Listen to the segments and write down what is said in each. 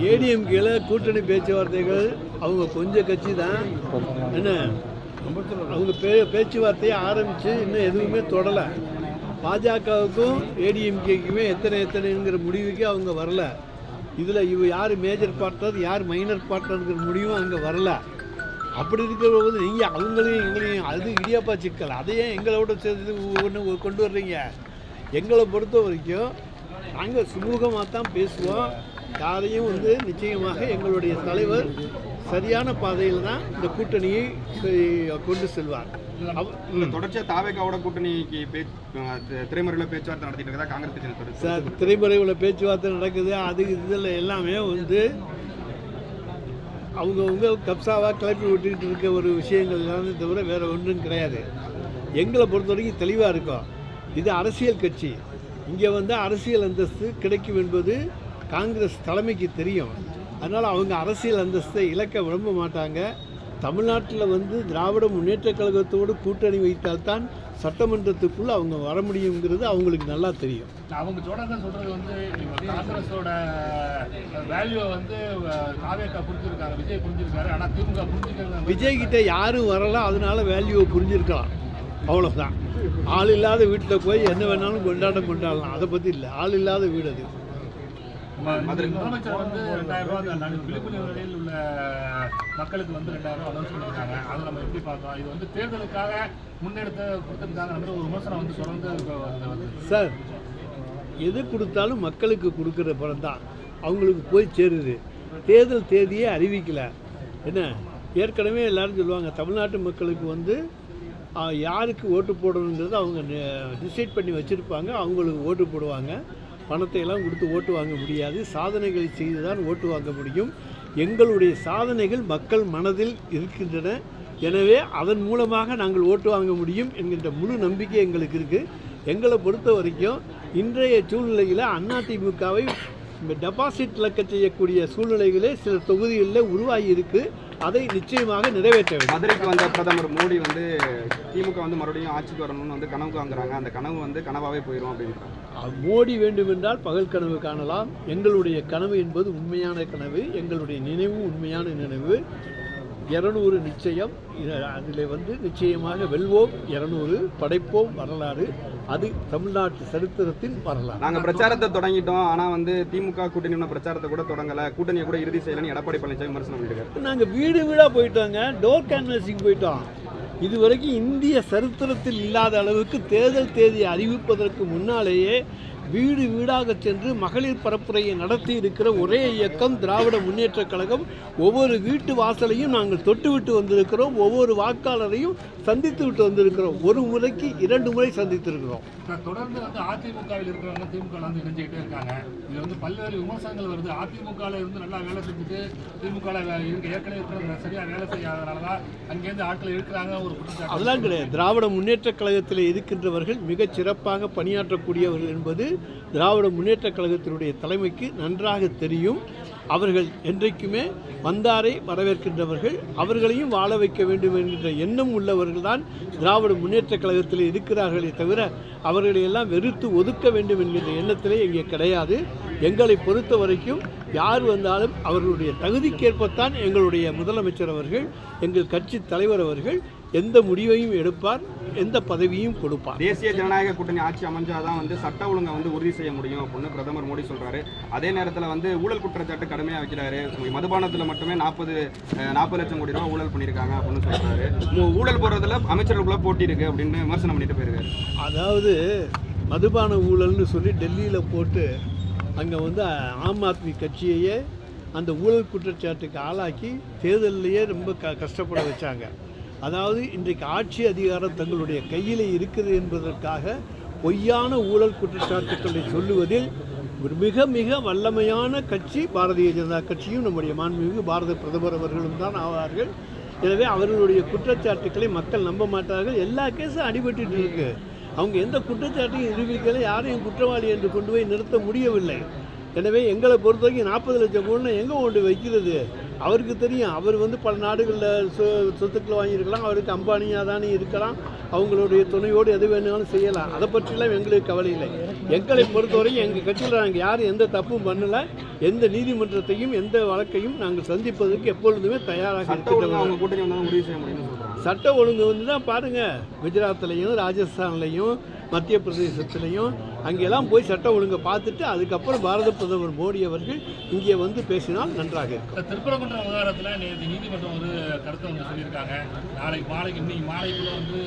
ஏடிஎம்கேல கூட்டணி பேச்சுவார்த்தைகள் அவங்க கொஞ்சம் கட்சி தான் என்ன, அவங்க பேச்சுவார்த்தையை ஆரம்பித்து இன்னும் எதுவுமே தொடலை. பாஜகவுக்கும் ஏடிஎம்கேக்குமே எத்தனைங்கிற முடிவுக்கு அவங்க வரல. இதில் யார் மேஜர் பார்ட்னர் யார் மைனர் பார்ட்னருங்கிற முடிவும் அங்கே வரல. அப்படி இருக்கிற போது நீங்கள் அவங்களையும் எங்களையும் அது இடியாப்பா சிக்கல், அதையே எங்களோட சேர்த்து ஒன்று கொண்டு வர்றீங்க. எங்களை பொறுத்த வரைக்கும் நாங்கள் சுமூகமாக தான் பேசுவோம். யாரையும் நிச்சயமாக எங்களுடைய தலைவர் சரியான பாதையில் தான் இந்த கூட்டணியை கொண்டு செல்வார். தொடர்ச்சியாக தாவேகாவோட கூட்டணிக்கு திரைமுறையில் பேச்சுவார்த்தை நடத்திட்டு இருக்கா காங்கிரஸ் சார்? திரைமுறையில் பேச்சுவார்த்தை நடக்குது. அது இதில் எல்லாமே அவங்கவுங்க கப்சாவாக கிளப்பி விட்டுக்கிட்டு இருக்க ஒரு விஷயங்கள் தான் தவிர வேறு ஒன்றும் கிடையாது. எங்களை பொறுத்த வரைக்கும் தெளிவாக இருக்கும். இது அரசியல் கட்சி. இங்கே அரசியல் அந்தஸ்து கிடைக்கும் என்பது காங்கிரஸ் தலைமைக்கு தெரியும். அதனால் அவங்க அரசியல் அந்தஸ்தை இழக்க விரும்ப மாட்டாங்க. தமிழ்நாட்டில் திராவிட முன்னேற்ற கழகத்தோடு கூட்டணி வைத்தால்தான் சட்டமன்றத்துக்குள்ளே அவங்க வர முடியுங்கிறது அவங்களுக்கு நல்லா தெரியும். அவங்க தொடர்ந்து சொல்கிறது காங்கிரஸோட வேல்யூவை தாவேகா புரிஞ்சிருக்காங்க, விஜய் புரிஞ்சிருக்காரு. ஆனால் திமுக புரிஞ்சுக்கிறது விஜய்கிட்ட யாரும் வரலாம், அதனால வேல்யூவை புரிஞ்சிருக்கலாம், அவ்வளோதான். ஆள் இல்லாத வீட்டில் போய் என்ன வேணாலும் கொண்டாடலாம். அதை பற்றி இல்லை. ஆள் இல்லாத வீடு அது. முதலமைச்சர் 2000 ரூபா விழிப்புணர்வில் உள்ள மக்களுக்கு 2000 ரூபா அனௌன்ஸ் பண்ணியிருக்காங்க. அதை நம்ம எப்படி பார்த்தோம்? இது தேர்தலுக்காக முன்னெடுத்து கொடுத்துருக்காங்கன்ற ஒரு விமர்சனம் தொடர்ந்து சார், எது கொடுத்தாலும் மக்களுக்கு கொடுக்குற படம் தான் அவங்களுக்கு போய் சேருது. தேர்தல் தேதியே அறிவிக்கல. என்ன, ஏற்கனவே எல்லாரும் சொல்லுவாங்க தமிழ்நாட்டு மக்களுக்கு யாருக்கு ஓட்டு போடணுங்கிறது அவங்க டிசைட் பண்ணி வச்சுருப்பாங்க. அவங்களுக்கு ஓட்டு போடுவாங்க. பணத்தை எல்லாம் கொடுத்து ஓட்டு வாங்க முடியாது. சாதனைகளை செய்து தான் ஓட்டு வாங்க முடியும். எங்களுடைய சாதனைகள் மக்கள் மனதில் இருக்கின்றன. எனவே அதன் மூலமாக நாங்கள் ஓட்டு வாங்க முடியும் என்கின்ற முழு நம்பிக்கை எங்களுக்கு இருக்குது. எங்களை பொறுத்த வரைக்கும் இன்றைய சூழ்நிலையில் அதிமுகவை டெபாசிட் இழக்க செய்யக்கூடிய சூழ்நிலைகளே சில தொகுதிகளில் உருவாகி இருக்குது. அதை நிச்சயமாக நிறைவேற்ற வேண்டும். மதுரைக்கு வந்த பிரதமர் மோடி திமுக மறுபடியும் ஆட்சிக்கு வரணும்னு கனவு காண்கிறாங்க. அந்த கனவு கனவாகவே போயிடும் அப்படின்றாங்க. மோடி வேண்டுமென்றால் பகல் கனவு காணலாம். எங்களுடைய கனவு என்பது உண்மையான கனவு. எங்களுடைய நினைவு உண்மையான நினைவு. 200 நிச்சயம். அதில் நிச்சயமாக வெல்வோம். 200 படைப்போம் வரலாறு. அது தமிழ்நாட்டு சரித்திரத்தின் வரலாறு. நாங்கள் பிரச்சாரத்தை தொடங்கிட்டோம். ஆனால் திமுக கூட்டணி பிரச்சாரத்தை கூட தொடங்கலை, கூட்டணியை கூட இறுதி செய்யலன்னு எடப்பாடி பழனிசாமி விமர்சனம் பண்ணியிருக்காரு. நாங்கள் வீடு வீடாக போயிட்டோங்க. டோர் கேன்வாசிங் போயிட்டோம். இதுவரைக்கும் இந்திய சரித்திரத்தில் இல்லாத அளவுக்கு தேர்தல் தேதியை அறிவிப்பதற்கு முன்னாலேயே வீடு வீடாக சென்று மகளிர் பரப்புரையை நடத்தி இருக்கிற ஒரே இயக்கம் திராவிட முன்னேற்ற கழகம். ஒவ்வொரு வீட்டு வாசலையும் நாங்கள் தொட்டுவிட்டு வந்திருக்கிறோம். ஒவ்வொரு வாக்காளரையும் சந்தித்து விட்டு வந்திருக்கிறோம். ஒரு முறைக்கு 2 முறை சந்தித்திருக்கிறோம். தொடர்ந்து அதிமுகவில் இருக்கிறவங்க திமுக இணைஞ்சிக்கிட்டே இருக்காங்க. இது பல்வேறு விமர்சனங்கள் வருது. அதிமுகவில் இருந்து நல்லா வேலை செஞ்சுட்டு திமுக ஏற்கனவே இருக்கிற சரியாக வேலை செய்யாதனால தான் அங்கேருந்து ஆட்கள் இருக்கிறாங்க ஒரு குற்றச்சாட்டு. அதெல்லாம் கிடையாது. திராவிட முன்னேற்ற கழகத்தில் இருக்கின்றவர்கள் மிகச் சிறப்பாக பணியாற்றக்கூடியவர்கள் என்பது திராவிட முன்னேற்ற கழகத்தினுடைய தலைமைக்கு நன்றாக தெரியும். அவர்கள் என்றைக்குமே வந்தாரை வரவேற்கின்றவர்கள். அவர்களையும் வாழ வைக்க வேண்டும் என்கின்ற எண்ணம் உள்ளவர்கள் தான் திராவிட முன்னேற்ற கழகத்தில் இருக்கிறார்களே தவிர அவர்களை எல்லாம் வெறுத்து ஒதுக்க வேண்டும் என்கின்ற எண்ணத்திலே இங்கே கிடையாது. எங்களை பொறுத்த வரைக்கும் யார் வந்தாலும் அவர்களுடைய தகுதிக்கேற்பத்தான் எங்களுடைய முதலமைச்சர் அவர்கள், எங்கள் கட்சி தலைவர் அவர்கள் எந்த முடிவையும் எடுப்பார், எந்த பதவியும் கொடுப்பார். தேசிய ஜனநாயக கூட்டணி ஆட்சி அமைஞ்சாதான் சட்ட ஒழுங்கை உறுதி செய்ய முடியும் அப்படின்னு பிரதமர் மோடி சொல்றாரு. அதே நேரத்தில் ஊழல் குற்றச்சாட்டு கடுமையாக வைக்கிறாரு. மதுபானத்தில் மட்டுமே 40 லட்சம் கோடி ரூபாய் ஊழல் பண்ணியிருக்காங்க அப்படின்னு சொல்றாரு. ஊழல் போடுறதுல அமைச்சர்களுக்குள்ள போட்டி இருக்கு அப்படின்னு விமர்சனம் பண்ணிட்டு போயிருக்காரு. அதாவது மதுபான ஊழல்னு சொல்லி டெல்லியில் போட்டு அங்கே ஆம் ஆத்மி கட்சியையே அந்த ஊழல் குற்றச்சாட்டுக்கு ஆளாக்கி தேர்தலையே ரொம்ப கஷ்டப்பட வச்சாங்க. அதாவது இன்றைக்கு ஆட்சி அதிகாரம் தங்களுடைய கையில் இருக்கிறது என்பதற்காக பொய்யான ஊழல் குற்றச்சாட்டுக்களை சொல்லுவதில் மிக மிக வல்லமையான கட்சி பாரதிய ஜனதா கட்சியும் நம்முடைய மாண்புமிகு பாரத பிரதமர் அவர்களும் தான் ஆவார்கள். எனவே அவர்களுடைய குற்றச்சாட்டுக்களை மக்கள் நம்ப மாட்டார்கள். எல்லா கேஸும் அடிபட்டு இருக்கு. அவங்க எந்த குற்றச்சாட்டையும் நிரூபிக்கலை, யாரையும் குற்றவாளி என்று கொண்டு போய் நிறுத்த முடியவில்லை. எனவே எங்களை பொறுத்த வரைக்கும் 40 லட்சம் கோடினா எங்கே கொண்டு வைக்கிறது? அவருக்கு தெரியும். அவர் வந்து பல நாடுகளில் சொத்துக்கள் வாங்கியிருக்கலாம், அவருக்கு அம்பானி அதானி இருக்கலாம், அவங்களுடைய துணையோடு எது வேணாலும் செய்யலாம். அதை பற்றிலாம் எங்களுக்கு கவலை இல்லை. எங்களை பொறுத்தவரைக்கும் எங்கள் கட்சியில் நாங்கள் யாரும் எந்த தப்பும் பண்ணலை. எந்த நீதிமன்றத்தையும் எந்த வழக்கையும் நாங்கள் சந்திப்பதற்கு எப்பொழுதுமே தயாராக இருக்கிறோம். அவங்க கூட்டணி வந்தாலும் முடிவு செய்ய முடியும்னு சொல்றாங்க. சட்ட ஒழுங்கு வந்து தான் பாருங்கள், குஜராத்லேயும் ராஜஸ்தான்லேயும் மத்திய பிரதேசத்துலேயும் அங்கெல்லாம் போய் சட்ட ஒழுங்கை பார்த்துட்டு அதுக்கப்புறம் பாரத பிரதமர் மோடி அவர்கள் இங்கே வந்து பேசினால் நன்றாக இருக்கும். திருப்பரங்குன்றம் விவகாரத்தில் நேற்று நீதிமன்றம் வந்து கருத்தை வந்து சொல்லியிருக்காங்க. நாளைக்கு இன்னைக்கு மாலைக்குள்ள வந்து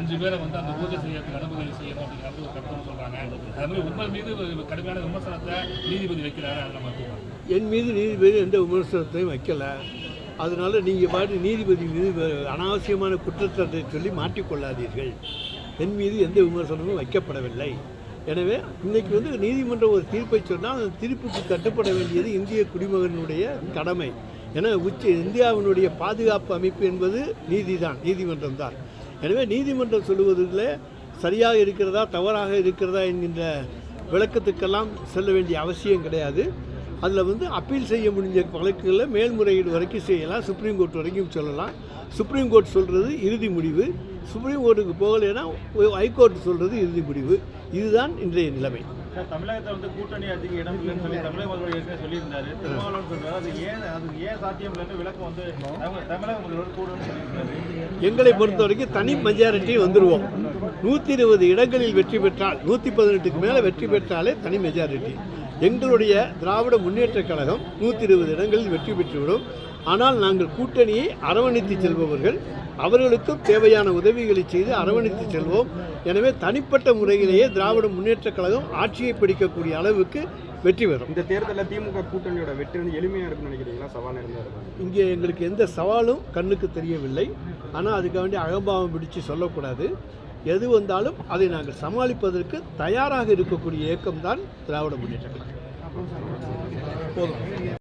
5 பேரை வந்து அந்த பூஜை செய்யறதுக்கு அனுமதி செய்யணும் அப்படிங்கிறது ஒரு கருத்து சொல்றாங்க. அது மாதிரி உங்கள் மீது கடுமையான விமர்சனத்தை நீதிபதி வைக்கிறாரு. அதை நம்ம என் மீது நீதிபதி எந்த விமர்சனத்தையும் வைக்கலை. அதனால நீங்கள் பாட்டு நீதிபதி மீது அனாவசியமான குற்றச்சாட்டை சொல்லி மாற்றிக்கொள்ளாதீர்கள். என் மீது எந்த விமர்சனமும் வைக்கப்படவில்லை. எனவே இன்றைக்கி வந்து நீதிமன்றம் ஒரு தீர்ப்பை சொன்னால் அந்த தீர்ப்புக்கு கட்டுப்பட வேண்டியது இந்திய குடிமகனுடைய கடமை. ஏன்னா இந்தியாவினுடைய பாதுகாப்பு அமைப்பு என்பது நீதிமன்றம் தான். எனவே நீதிமன்றம் சொல்லுவதில் சரியாக இருக்கிறதா தவறாக இருக்கிறதா என்கின்ற விளக்கத்துக்கெல்லாம் செல்ல வேண்டிய அவசியம் கிடையாது. அதில் வந்து அப்பீல் செய்ய முடிஞ்ச வழக்குகளில் மேல்முறையீடு வரைக்கும் செய்யலாம், சுப்ரீம் கோர்ட் வரைக்கும் சொல்லலாம். சுப்ரீம் கோர்ட் சொல்கிறது இறுதி முடிவு. சுப்ரீம் கோர்ட்டுக்கு போகலைன்னா ஹைகோர்ட் சொல்கிறது இறுதி முடிவு. இதுதான் இன்றைய நிலைமை. தமிழகத்தில் வந்து கூட்டணி அதிக இடம் இல்லைன்னு சொல்லி தமிழக முதல்வர் ஏற்கனவே சொல்லியிருந்தாரு. திருமாவளவன் சொல்றாரு அது ஏன் சாத்தியம் இல்லைன்னு விளக்கம் வந்து தமிழக முதல்வர் கூடன்னு சொல்லியிருக்காரு. எங்களை பொறுத்த வரைக்கும் தனி மெஜாரிட்டி வந்துடுவோம். 120 இடங்களில் வெற்றி பெற்றால் 118க்கு மேலே வெற்றி பெற்றாலே தனி மெஜாரிட்டி. எங்களுடைய திராவிட முன்னேற்றக் கழகம் 120 இடங்களில் வெற்றி பெற்றுவிடும். ஆனால் நாங்கள் கூட்டணியை அரவணைத்து செல்பவர்கள், அவர்களுக்கும் தேவையான உதவிகளை செய்து அரவணைத்து செல்வோம். எனவே தனிப்பட்ட முறையிலேயே திராவிட முன்னேற்றக் கழகம் ஆட்சியை பிடிக்கக்கூடிய அளவுக்கு வெற்றி பெறும். இந்த தேர்தலில் திமுக கூட்டணியோட வெற்றி வந்து எளிமையாக இருக்குன்னு நினைக்கிறீங்களா? சவால் இருந்தார் இங்கே எங்களுக்கு எந்த சவாலும் கண்ணுக்கு தெரியவில்லை. ஆனால் அதுக்காக வேண்டிய அகம்பாவம் பிடிச்சு சொல்லக்கூடாது. எது வந்தாலும் அதை நாங்கள் சமாளிப்பதற்கு தயாராக இருக்கக்கூடிய இயக்கம்தான் திராவிட முன்னேற்றக் கழகம். போதும்.